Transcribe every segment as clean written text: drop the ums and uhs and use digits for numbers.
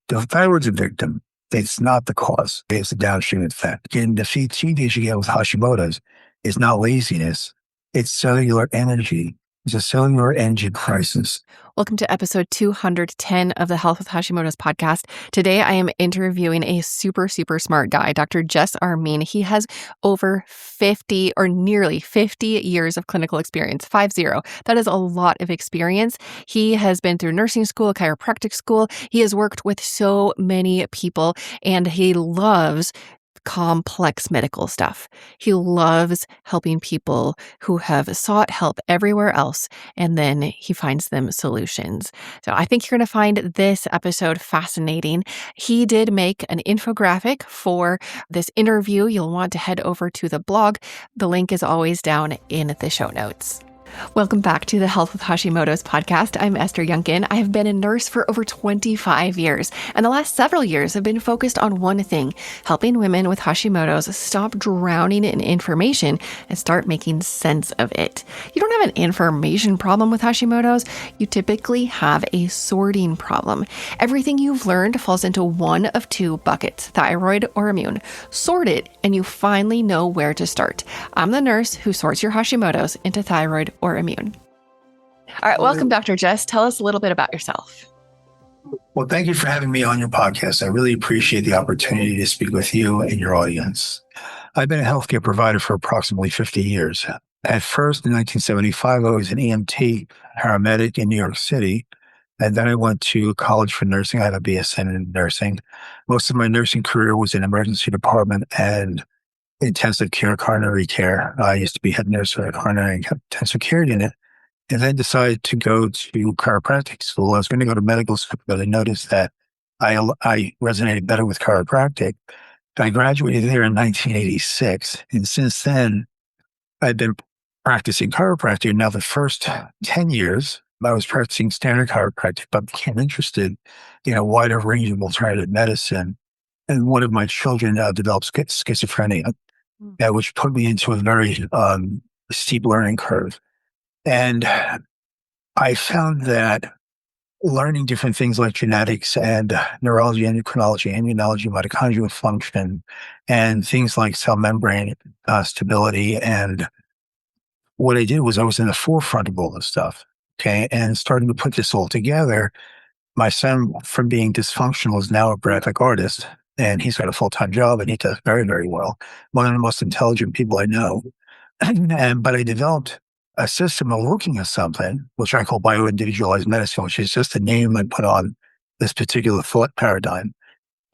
The thyroid's a victim. It's not the cause. It's the downstream effect. And the fatigue you get with Hashimoto's is not laziness. It's cellular energy. It's a cellular energy crisis. Welcome to episode 210 of the Health with Hashimoto's podcast. Today, I am interviewing a super smart guy, Dr. Jess Armine. He has over 50 or nearly 50 years of clinical experience, 50. That is a lot of experience. He has been through nursing school, chiropractic school. He has worked with so many people, and he loves complex medical stuff. He loves helping people who have sought help everywhere else, and then he finds them solutions. So I think you're going to find this episode fascinating. He did make an infographic for this interview. You'll want to head over to the blog. The link is always down in the show notes. Welcome back to the Health with Hashimoto's podcast. I'm Esther. I have been a nurse for over 25 years, and the last several years have been focused on one thing: helping women with Hashimoto's stop drowning in information and start making sense of it. You don't have an information problem with Hashimoto's. You typically have a sorting problem. Everything you've learned falls into one of two buckets: thyroid or immune. Sort it, and you finally know where to start. I'm the nurse who sorts your Hashimoto's into thyroid or immune. All right, welcome, Dr. Jess. Tell us a little bit about yourself. Well, thank you for having me on your podcast. I really appreciate the opportunity to speak with you and your audience. I've been a healthcare provider for approximately 50 years. At first, in 1975, I was an EMT paramedic in New York City. And then I went to college for nursing. I have a BSN in nursing. Most of my nursing career was in emergency department and intensive care, coronary care. I used to be head nurse for a coronary intensive care unit, and then decided to go to chiropractic school. I was going to go to medical school, but I noticed that I resonated better with chiropractic. I graduated there in 1986, and since then, I've been practicing chiropractic. Now, the first 10 years, I was practicing standard chiropractic, but became interested in a wider range of alternative medicine. And one of my children developed schizophrenia, which put me into a very steep learning curve. And I found that learning different things like genetics and neurology, endocrinology, immunology, mitochondrial function, and things like cell membrane stability. And what I did was I was in the forefront of all this stuff, okay, and starting to put this all together. My son, from being dysfunctional, is now a graphic artist, and he's got a full-time job, and he does very well. One of the most intelligent people I know. But I developed a system of looking at something, which I call bio-individualized medicine, which is just a name I put on this particular thought paradigm.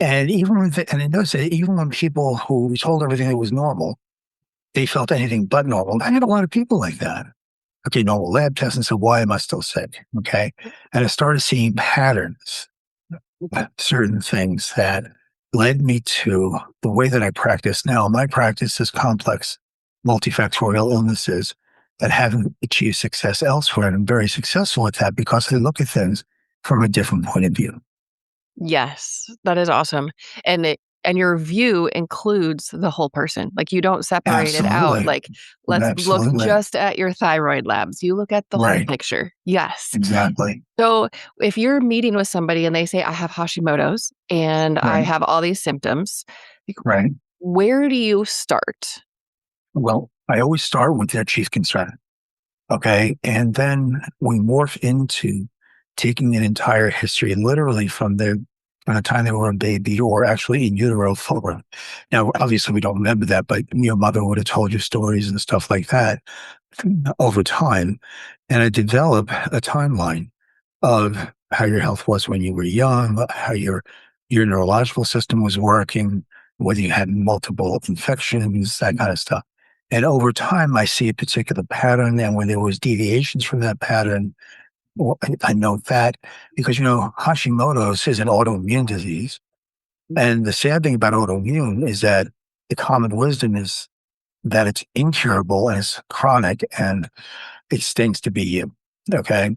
And it knows that even when people who were told everything that was normal, they felt anything but normal. I had a lot of people like that. Okay, normal lab tests, and so why am I still sick? Okay. And I started seeing patterns, certain things that led me to the way that I practice now. My practice is complex, multifactorial illnesses that haven't achieved success elsewhere. And I'm very successful at that because I look at things from a different point of view. Yes, that is awesome. And your view includes the whole person. Like, you don't separate it out. Like, let's look just at your thyroid labs. You look at the whole picture. Yes. Exactly. So if you're meeting with somebody and they say, I have Hashimoto's and I have all these symptoms, where do you start? Well, I always start with their chief concern. Okay. And then we morph into taking an entire history, literally from the time they were a baby or actually in utero forward. Now, obviously, we don't remember that, but your mother would have told you stories and stuff like that over time. And I develop a timeline of how your health was when you were young, how your neurological system was working, whether you had multiple infections, that kind of stuff. And over time, I see a particular pattern, and when there was deviations from that pattern, well, I know that because, Hashimoto's is an autoimmune disease. And the sad thing about autoimmune is that the common wisdom is that it's incurable and it's chronic and it stinks to be you. Okay.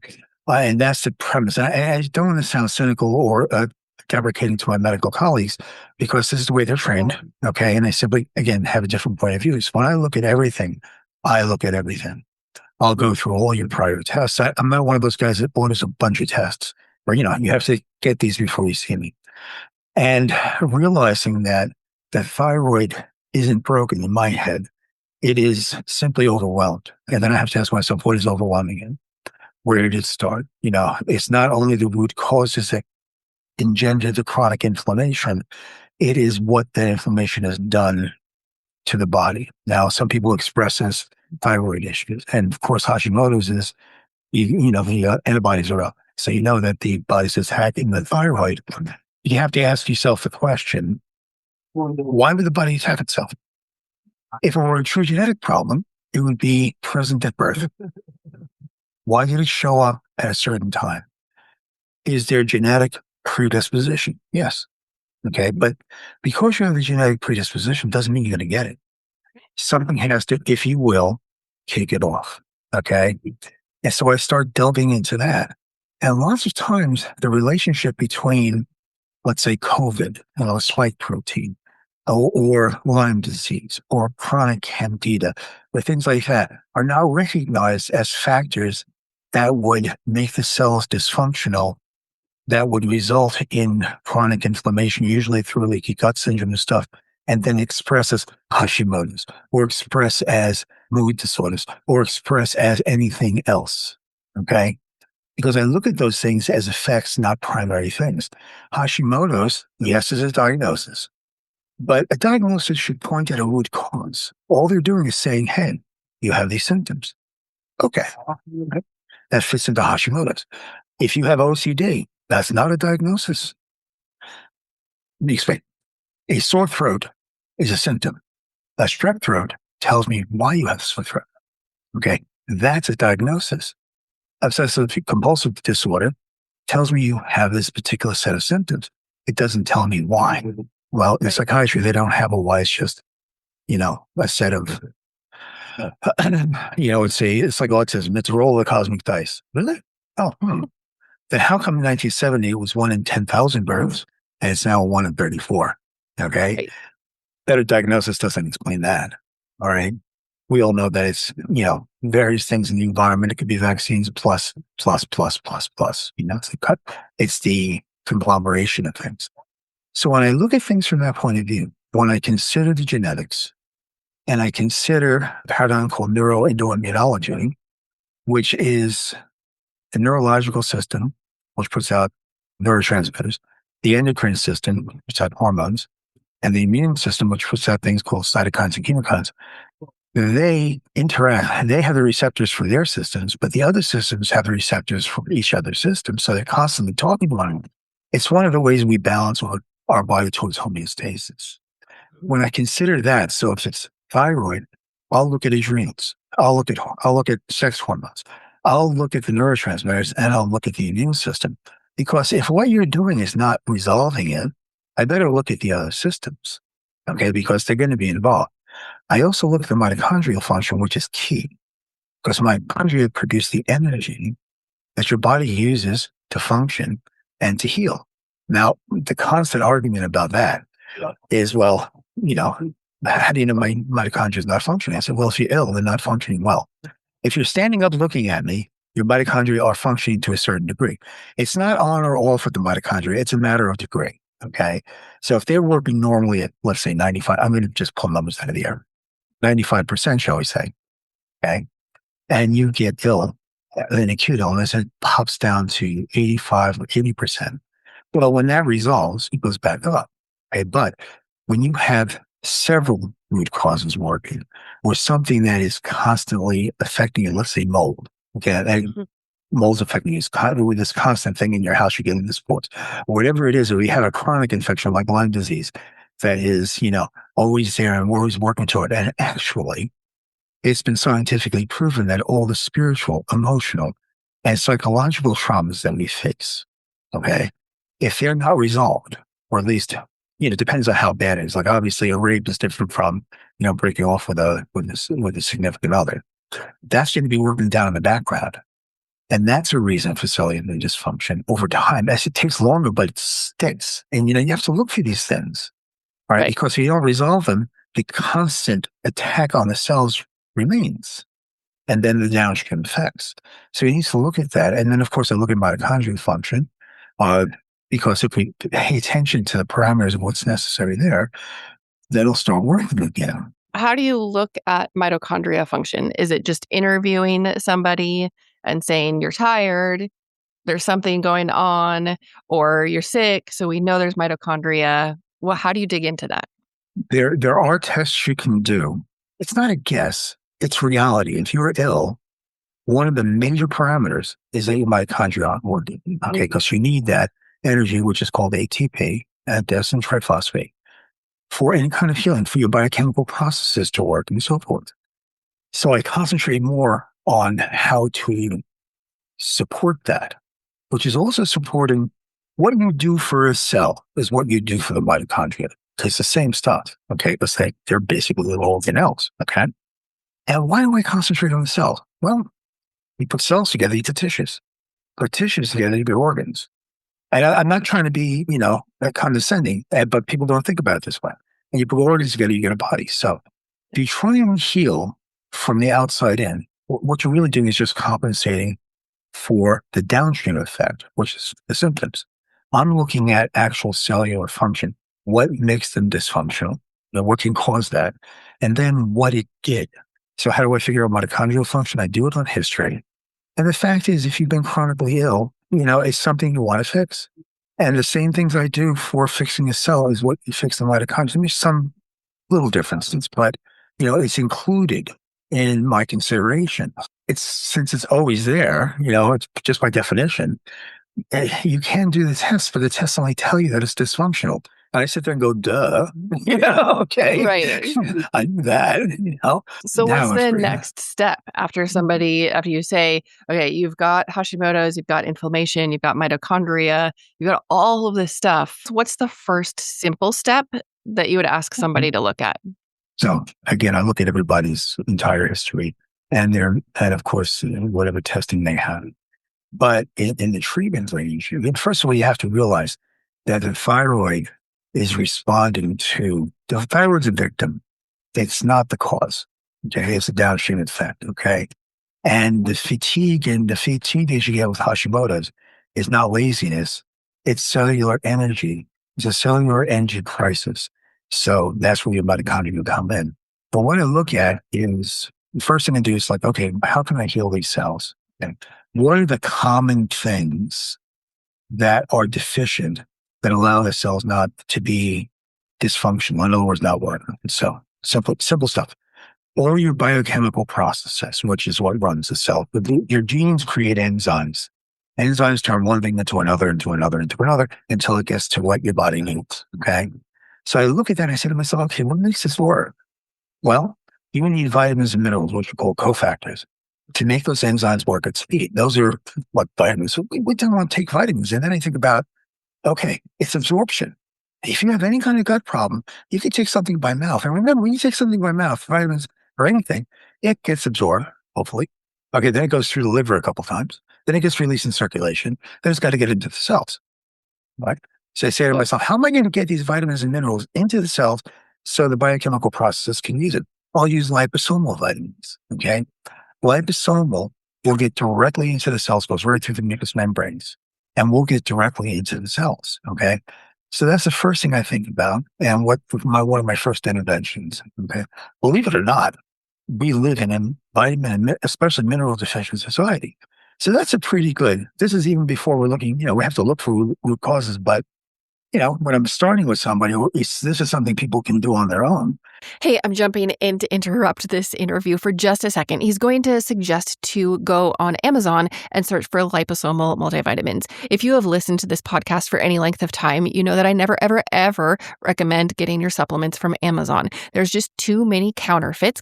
And that's the premise. And I don't want to sound cynical or deprecating to my medical colleagues because this is the way they're trained. Okay. And they simply, again, have a different point of view. So when I look at everything, I look at everything. I'll go through all your prior tests. I'm not one of those guys that orders a bunch of tests where, you have to get these before you see me. And realizing that the thyroid isn't broken in my head, it is simply overwhelmed. And then I have to ask myself, what is overwhelming it? Where did it start? It's not only the root causes that engender the chronic inflammation, it is what that inflammation has done to the body. Now, some people express as thyroid issues. And of course, Hashimoto's is, the antibodies are up. So you know that the body's attacking the thyroid. You have to ask yourself the question, why would the body attack itself? If it were a true genetic problem, it would be present at birth. Why did it show up at a certain time? Is there genetic predisposition? Yes. Okay. But because you have the genetic predisposition doesn't mean you're going to get it. Something has to, if you will, kick it off. Okay. And so I start delving into that. And lots of times the relationship between, let's say, COVID, spike protein, or Lyme disease, or chronic candida, or things like that are now recognized as factors that would make the cells dysfunctional, that would result in chronic inflammation, usually through leaky gut syndrome and stuff, and then express as Hashimoto's, or express as mood disorders, or express as anything else. Okay? Because I look at those things as effects, not primary things. Hashimoto's, yes, is a diagnosis, but a diagnosis should point at a root cause. All they're doing is saying, hey, you have these symptoms. Okay. That fits into Hashimoto's. If you have OCD, that's not a diagnosis. Let me explain. A sore throat is a symptom. A strep throat tells me why you have a sore throat. Okay. That's a diagnosis. Obsessive compulsive disorder tells me you have this particular set of symptoms. It doesn't tell me why. Well, in psychiatry, they don't have a why. It's just, a set of, it's like autism. It's a roll of cosmic dice. Really? Oh, then how come in 1970 it was 1 in 10,000 births and it's now 1 in 34? Okay. Right. Better diagnosis doesn't explain that. All right. We all know that it's, various things in the environment. It could be vaccines plus. It's the conglomeration of things. So when I look at things from that point of view, when I consider the genetics and I consider a paradigm called neuroendocrinology, which is the neurological system, which puts out neurotransmitters, the endocrine system, which puts out hormones, and the immune system, which puts out things called cytokines and chemokines, they interact. They have the receptors for their systems, but the other systems have the receptors for each other's systems. So they're constantly talking to one another. It's one of the ways we balance our body towards homeostasis. When I consider that, so if it's thyroid, I'll look at adrenals. I'll look at sex hormones. I'll look at the neurotransmitters, and I'll look at the immune system. Because if what you're doing is not resolving it, I better look at the other systems, okay? Because they're going to be involved. I also look at the mitochondrial function, which is key, because mitochondria produce the energy that your body uses to function and to heal. Now, the constant argument about that is, well, how do you know my mitochondria is not functioning? I said, well, if you're ill, they're not functioning well. If you're standing up looking at me, your mitochondria are functioning to a certain degree. It's not on or off with the mitochondria. It's a matter of degree. Okay. So if they're working normally at, let's say 95, I'm going to just pull numbers out of the air, 95%, shall we say. Okay. And you get ill, an acute illness, and it pops down to 85 or 80%. Well, when that resolves, it goes back up. Okay. But when you have several root causes working, or something that is constantly affecting you, let's say mold. Okay. Mold's affecting you with this constant thing in your house, you get into sports, or whatever it is, or you have a chronic infection like Lyme disease that is, always there and we're always working toward it. And actually, it's been scientifically proven that all the spiritual, emotional, and psychological traumas that we face, okay, if they're not resolved, or at least, it depends on how bad it is. Like obviously a rape is different from, breaking off with a significant other. That's going to be working down in the background. And that's a reason for cellular dysfunction over time. As it takes longer, but it sticks. And, you have to look for these things, right? Because if you don't resolve them, the constant attack on the cells remains. And then the downstream effects. So you need to look at that. And then, of course, I look at mitochondrial function. Because if we pay attention to the parameters of what's necessary there, that'll start working again. How do you look at mitochondria function? Is it just interviewing somebody and saying you're tired, there's something going on, or you're sick, so we know there's mitochondria? Well, how do you dig into that? There are tests you can do. It's not a guess, it's reality. If you're ill, one of the major parameters is that your mitochondria aren't working. Okay, because you need that energy, which is called ATP, adenosine triphosphate, for any kind of healing, for your biochemical processes to work and so forth. So I concentrate more on how to support that, which is also supporting what you do for a cell is what you do for the mitochondria. It's the same stuff. Okay. Let's say they're basically little organelles. Okay. And why do I concentrate on the cells? Well, you put cells together, you get tissues. Put tissues together, you get organs. And I'm not trying to be, condescending, but people don't think about it this way. And you put organs together, you get a body. So if you try and heal from the outside in, what you're really doing is just compensating for the downstream effect, which is the symptoms. I'm looking at actual cellular function, what makes them dysfunctional, what can cause that, and then what it did. So how do I figure out mitochondrial function? I do it on history. And the fact is, if you've been chronically ill, it's something you want to fix. And the same things I do for fixing a cell is what you fix the mitochondria. There's some little differences, but it's included in my consideration. Since it's always there, it's just by definition. You can do the test, but the tests only tell you that it's dysfunctional. And I sit there and go, duh, okay. Right. I knew that, So Now what's it's the pretty- next step after you say, okay, you've got Hashimoto's, you've got inflammation, you've got mitochondria, you've got all of this stuff. What's the first simple step that you would ask somebody to look at? So again, I look at everybody's entire history and of course, whatever testing they have. But in the treatment range, first of all, you have to realize that the thyroid is responding to the thyroid's a victim. It's not the cause. Okay, it's a downstream effect. Okay, and the fatigue as you get with Hashimoto's is not laziness; it's cellular energy. It's a cellular energy crisis. So that's where your mitochondria will come in. But what I look at is the first thing I do is like, okay, how can I heal these cells? Okay. What are the common things that are deficient that allow the cells not to be dysfunctional? In other words, not working. So simple stuff. Or your biochemical processes, which is what runs the cell. Your genes create enzymes. Enzymes turn one thing into another, into another, into another, until it gets to what your body needs. Okay. So I look at that and I say to myself, okay, what makes this work? Well, you need vitamins and minerals, which are called cofactors, to make those enzymes work at speed. Those are what vitamins. We don't want to take vitamins. And then I think about, okay, it's absorption. If you have any kind of gut problem, you can take something by mouth. And remember, when you take something by mouth, vitamins or anything, it gets absorbed, hopefully. Okay, then it goes through the liver a couple times. Then it gets released in circulation. Then it's got to get into the cells, right? So I say to myself, how am I going to get these vitamins and minerals into the cells so the biochemical process can use it? I'll use liposomal vitamins, okay? Liposomal will get directly into the cells, goes right through the mucous membranes, and will get directly into the cells, okay? So that's the first thing I think about, and one of my first interventions, okay? Believe it or not, we live in a vitamin, especially mineral deficient society. So that's a pretty good, this is even before we're looking, we have to look for root causes, but when I'm starting with somebody, this is something people can do on their own. Hey, I'm jumping in to interrupt this interview for just a second. He's going to suggest to go on Amazon and search for liposomal multivitamins. If you have listened to this podcast for any length of time, you know that I never, ever, ever recommend getting your supplements from Amazon. There's just too many counterfeits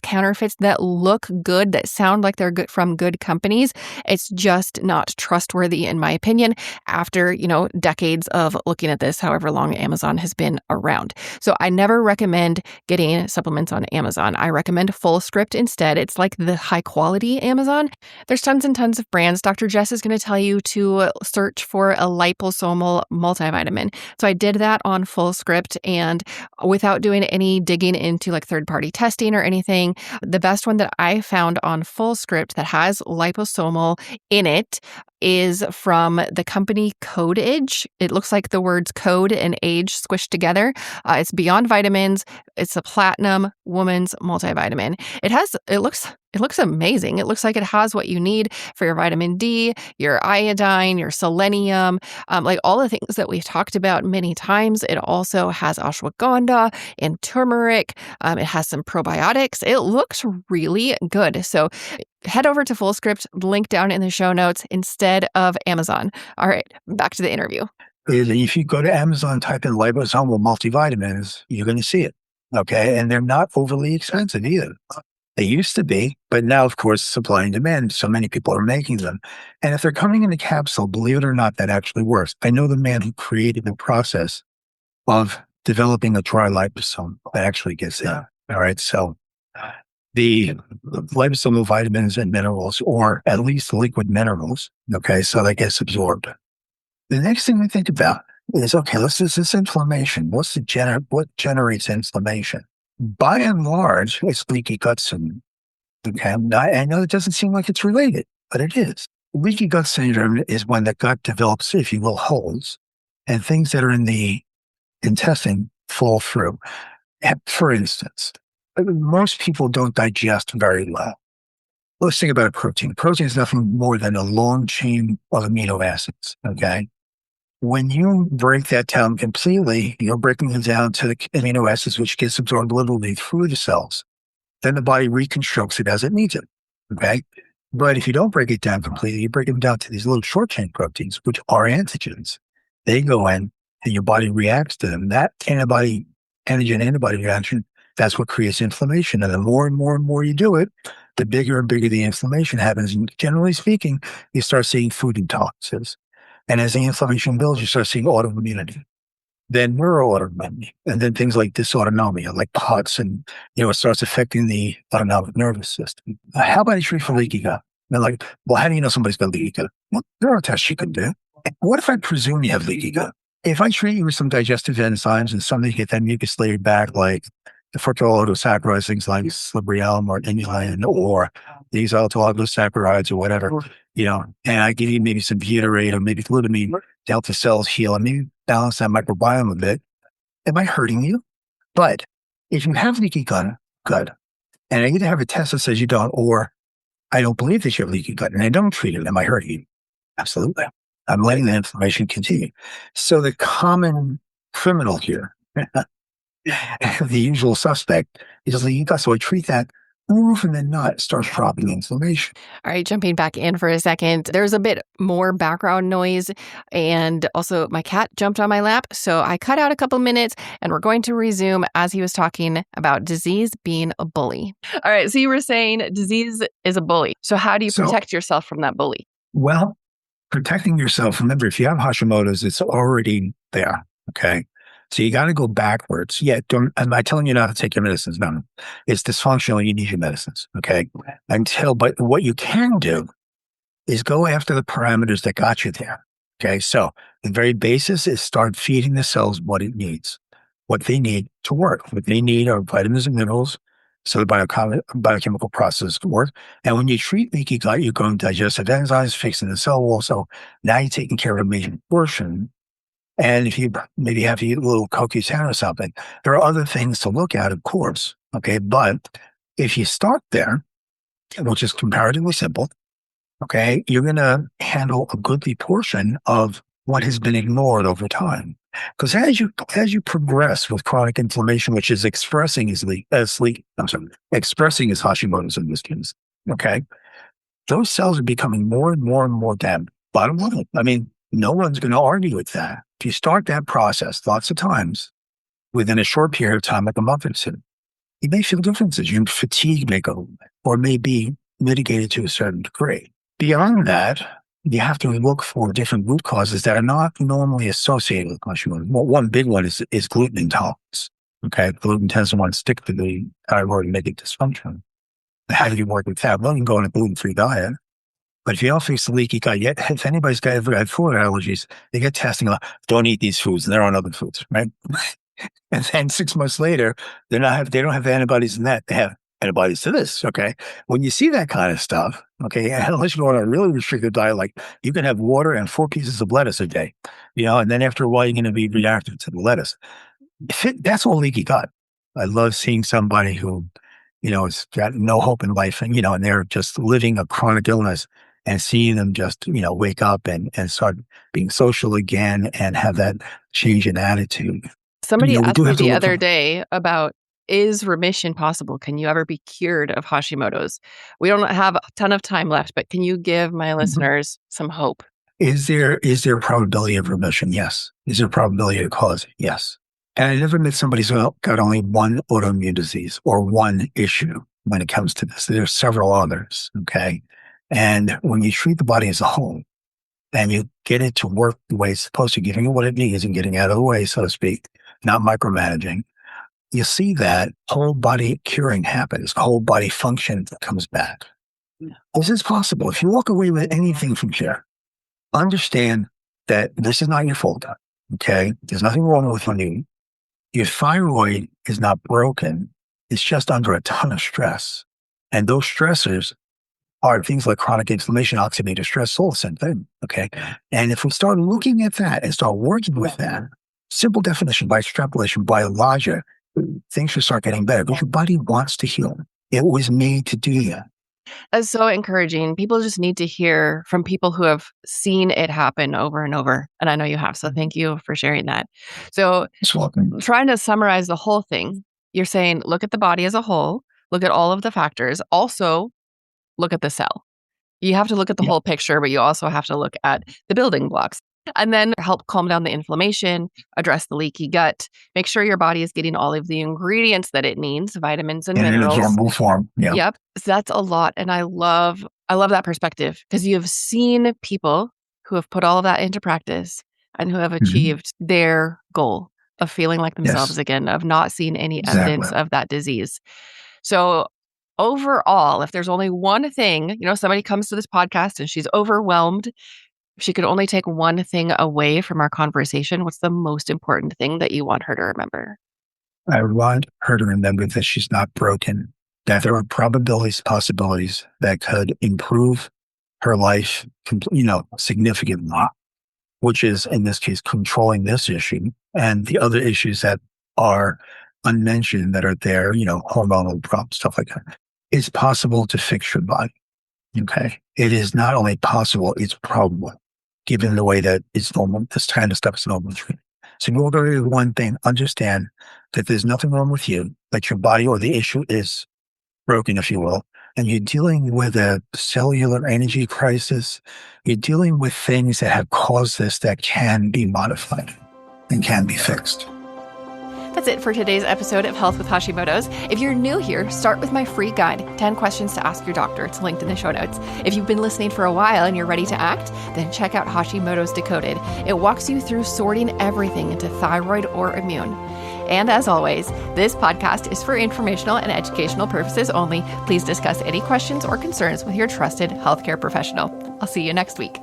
that look good, that sound like they're good from good companies. It's just not trustworthy, in my opinion. After, decades of looking at this, however however long Amazon has been around. So I never recommend getting supplements on Amazon. I recommend FullScript instead. It's like the high quality Amazon. There's tons and tons of brands. Dr. Jess is going to tell you to search for a liposomal multivitamin. So I did that on FullScript, and without doing any digging into like third-party testing or anything, the best one that I found on FullScript that has liposomal in it is from the company Codage. It looks like the words code and age squished together. It's Beyond Vitamins. It's a platinum woman's multivitamin. It looks amazing. It looks like it has what you need for your vitamin D, your iodine, your selenium, like all the things that we've talked about many times. It also has ashwagandha and turmeric. It has some probiotics. It looks really good. So head over to FullScript, link down in the show notes instead of Amazon. All right, back to the interview. If you go to Amazon, type in liposomal multivitamins, you're going to see it. Okay. And they're not overly expensive either. They used to be, but now, of course, supply and demand, so many people are making them. And if they're coming in a capsule, believe it or not, that actually works. I know the man who created the process of developing a dry liposome that actually gets in. All right. So the liposomal vitamins and minerals, or at least liquid minerals, okay, so that gets absorbed. The next thing we think about is, okay, let's do this inflammation. What generates inflammation? By and large, it's leaky gut syndrome. Okay, I know it doesn't seem like it's related, but it is. Leaky gut syndrome is when the gut develops, if you will, holes, and things that are in the intestine fall through. For instance, most people don't digest very well. Let's think about a protein. Protein is nothing more than a long chain of amino acids, okay? When you break that down completely, you're breaking it down to the amino acids, which gets absorbed literally through the cells. Then the body reconstructs it as it needs it, okay? But if you don't break it down completely, you break them down to these little short-chain proteins, which are antigens. They go in, and your body reacts to them. That antigen-antibody reaction, that's what creates inflammation. And the more and more and more you do it, the bigger and bigger the inflammation happens. And generally speaking, you start seeing food intolerances. And as the inflammation builds, you start seeing autoimmunity, then neuroautoimmunity, and then things like dysautonomia, like POTS, and it starts affecting the autonomic nervous system. How about a treat for leaky gut? They're like, well, how do you know somebody's got leaky gut? Well, there are tests you can do. What if I presume you have leaky gut? If I treat you with some digestive enzymes and something to get that mucus layered back, like the fructooligosaccharides, things like Librium or inulin, or these alto-oligosaccharides or whatever, and I give you maybe some butyrate or maybe glutamine to help the cells heal and maybe balance that microbiome a bit, am I hurting you? But if you have leaky gut, good, and I either have a test that says you don't, or I don't believe that you have leaky gut and I don't treat it, am I hurting you? Absolutely. I'm letting the inflammation continue. So the common criminal here, the usual suspect, is leaky gut. So I treat that. More often than not, it starts dropping inflammation. All right, jumping back in for a second. There's a bit more background noise, and also my cat jumped on my lap, so I cut out a couple minutes, and we're going to resume as he was talking about disease being a bully. All right, so you were saying disease is a bully. So how do you protect yourself from that bully? Well, protecting yourself, remember, if you have Hashimoto's, it's already there, okay? So you got to go backwards. Yeah, am I telling you not to take your medicines? No, it's dysfunctional. You need your medicines, okay? But what you can do is go after the parameters that got you there, okay? So the very basis is start feeding the cells what it needs, what they need to work. What they need are vitamins and minerals, so the biochemical process can work. And when you treat leaky gut, you're going digestive enzymes, fixing the cell wall. So now you're taking care of a major portion. And if you maybe have to eat a little CoQ10 or something, there are other things to look at, of course. Okay. But if you start there, which is comparatively simple, okay, you're going to handle a goodly portion of what has been ignored over time. Because as you progress with chronic inflammation, which is expressing as Hashimoto's in this case, okay, those cells are becoming more and more and more damaged. Bottom line, I mean, no one's going to argue with that. If you start that process lots of times within a short period of time, like a month or two, you may feel differences. Your fatigue may go, or may be mitigated to a certain degree. Beyond that, you have to look for different root causes that are not normally associated with Hashimoto. Well, one big one is gluten intolerance. Okay, gluten tends to want to stick to the thyroid and make it dysfunctional. How do you work with that? Well, you can go on a gluten-free diet. But if you don't fix the leaky gut yet, if anybody's ever had food allergies, they get testing like, don't eat these foods, and they're on other foods, right? And then 6 months later, they don't have antibodies in that. They have antibodies to this. Okay. When you see that kind of stuff, okay, unless you go on a really restricted diet, like you can have water and 4 pieces of lettuce a day, and then after a while, you're going to be reactive to the lettuce. That's all leaky gut. I love seeing somebody who, has got no hope in life and, and they're just living a chronic illness and seeing them just, wake up and start being social again and have that change in attitude. Somebody We asked do me have to the look other for, day about, is remission possible? Can you ever be cured of Hashimoto's? We don't have a ton of time left, but can you give my listeners some hope? is there a probability of remission? Yes. Is there a probability of cause? Yes. And I never met somebody who's got only one autoimmune disease or one issue when it comes to this. There's several others. Okay. And when you treat the body as a whole and you get it to work the way it's supposed to, giving it what it needs and getting out of the way, so to speak, not micromanaging, you see that whole body curing happens, whole body function comes back. This is possible. If you walk away with anything from here, understand that this is not your fault. Okay. There's nothing wrong with you. Your thyroid is not broken. It's just under a ton of stress. And those stressors are things like chronic inflammation, oxidative stress, all the same thing. Okay. And if we start looking at that and start working with that, simple definition by extrapolation, by logic, things should start getting better because your body wants to heal. It was made to do that. That's so encouraging. People just need to hear from people who have seen it happen over and over. And I know you have. So thank you for sharing that. So It's welcome. trying to summarize the whole thing, you're saying, look at the body as a whole, look at all of the factors, also look at the cell. You have to look at the whole picture, but you also have to look at the building blocks. And then help calm down the inflammation, address the leaky gut, make sure your body is getting all of the ingredients that it needs, vitamins and minerals. In an absorbable form. Yeah. Yep. So that's a lot. And I love that perspective because you've seen people who have put all of that into practice and who have achieved their goal of feeling like themselves again, of not seeing any evidence of that disease. So overall, if there's only one thing, somebody comes to this podcast and she's overwhelmed, if she could only take one thing away from our conversation, what's the most important thing that you want her to remember? I want her to remember that she's not broken, that there are possibilities that could improve her life, significantly, which is, in this case, controlling this issue and the other issues that are unmentioned that are there, hormonal problems, stuff like that. It's possible to fix your body. Okay. It is not only possible, it's probable, given the way that it's normal. This kind of stuff is normal. So we'll go to one thing, understand that there's nothing wrong with you, that your body or the issue is broken, if you will, and you're dealing with a cellular energy crisis. You're dealing with things that have caused this that can be modified and can be fixed. That's it for today's episode of Health with Hashimoto's. If you're new here, start with my free guide, 10 questions to ask your doctor. It's linked in the show notes. If you've been listening for a while and you're ready to act, then check out Hashimoto's Decoded. It walks you through sorting everything into thyroid or immune. And as always, this podcast is for informational and educational purposes only. Please discuss any questions or concerns with your trusted healthcare professional. I'll see you next week.